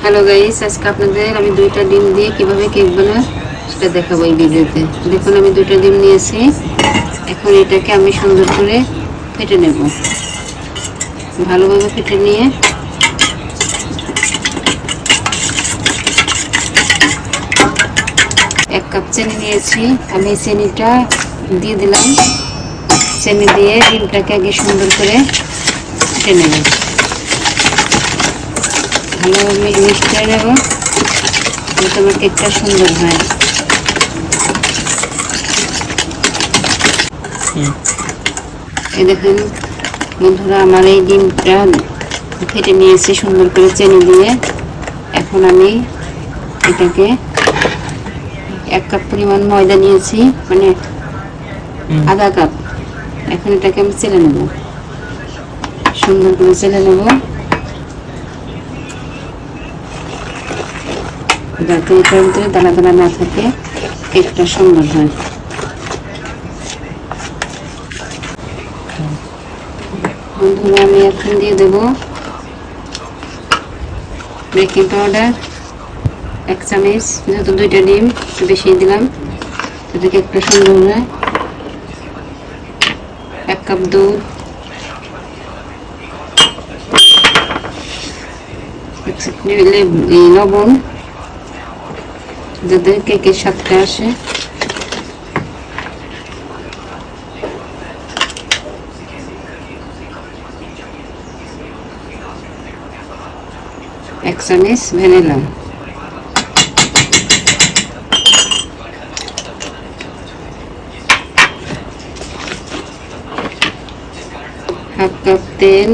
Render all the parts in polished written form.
Hello guys, আজকে আপনাদের আমি দুইটা ডিম দিয়ে কিভাবে কেক বানাই সেটা দেখাবো এই ভিডিওতে। দেখুন আমি দুইটা ডিম নিয়েছি। এখন এটাকে আমি সুন্দর করে ফেটে নেব। ভালোভাবে ফেটে নিয়ে এক কাপ চিনি নিয়েছি। আমি চিনিটা দিয়ে দিলাম। চিনি দিয়ে ডিমটাকে আগে সুন্দর করে ফেটে নেব। ভালোভাবে মিশিয়ে নেব যাতে আমার কেকটা সুন্দর হয়। এই দেখুন বন্ধুরা, আমার এই ডিমটা ফেটে নিয়েছি সুন্দর করে চিনি দিয়ে। এখন আমি এটাকে এক কাপ পরিমাণ ময়দা নিয়েছি, মানে আধা কাপ। এখন এটাকে আমি চেলে নেব, সুন্দর করে চেলে নেব যাতে এটার ভিতরে দানা দানা না থাকে, কেকটা সুন্দর হয়। বন্ধুরা, আমি এখন দিয়ে দেব বেকিং পাউডার 1 চামচ। যেহেতু দুইটা ডিম বেশি দিলাম যাতে কেকটা সুন্দর হয়। 1 কাপ দুধ, 1 চিমটি লবণ যাতে কেকের স্বাদটা আসে। 1 চামচ ভ্যানিলা, হাফ কাপ তেল,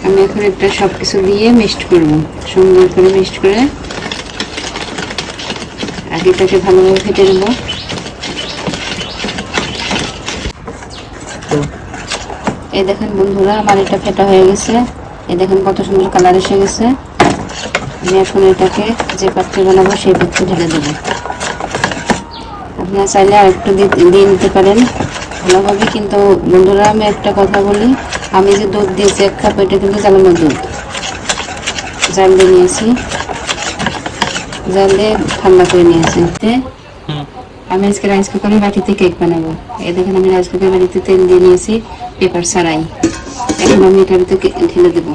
আমি এখন এটা সবকিছু দিয়ে মিক্সড করব। সুন্দর করে মিক্সড করে আগে এটাকে ভালোভাবে ফেটে নেব। এই দেখেন বন্ধুরা, আমার এটা ফেটা হয়ে গেছে। এই দেখেন কত সুন্দর কালার এসে গেছে। আমি এখন এটাকে যে পাত্রে বানাবো সেই পাত্রে ঢেলে দেবো। আপনারা চাইলে আর একটু দিয়ে নিতে পারেন ভালোভাবে। কিন্তু বন্ধুরা, আমি একটা কথা বলি, আমি যে দুধ দিয়েছি 1 কাপ, এটা কিন্তু জ্বালানো দুধ, জাল দিয়ে নিয়েছি, জাল দিয়ে ঠান্ডা করে নিয়েছি। আমি আজকে রাইস কুকারের বাটিতে কেক বানাবো। এই দেখেন আমি রাইস কুকারের বাটিতে তেল দিয়ে নিয়েছি, পেপার ছাড়াই। এখন আমি এটার ভিতরে ঢেলে দেবো।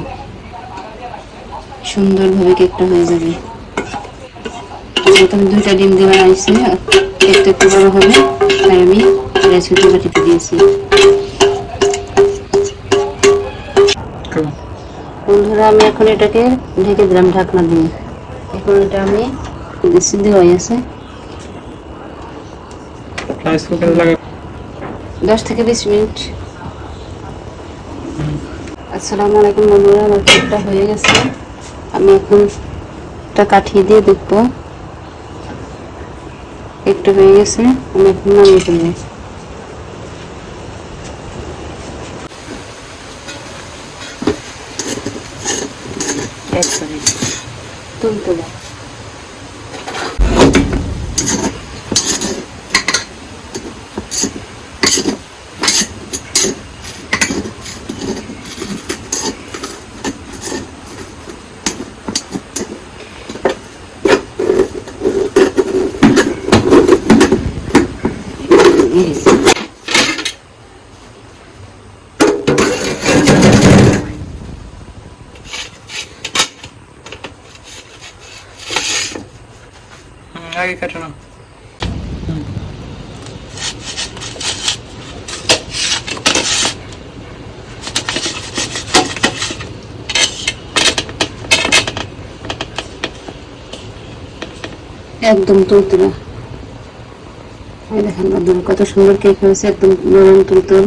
সুন্দরভাবে কেকটা হয়ে যাবে। আমি দুইটা ডিম দিয়ে বানাইছি, কেকটা একটু বড় হবে তাই আমি রাইস কুকারের বাটিতে দিয়েছি। বন্ধুরা, আমি এখন এটাকে ঢেকে দিলাম ঢাকনা দিয়ে। এখন এটা আমি সিদ্ধ হয়ে আছে। 10 থেকে 20 মিনিট। আসসালামু আলাইকুম বন্ধুরা, আমার কেকটা হয়ে গেছে। আমি এখন একটা কাঠি দিয়ে দেখবো কেকটা হয়ে গেছে। আমি এখন নামিয়ে ফেলবো। তুলতে দাও। আগে কাটো না। একদম তুলতুলে। এই দেখেন বন্ধুরা, কত সুন্দর কেক হয়েছে, একদম নরম তুলতুল।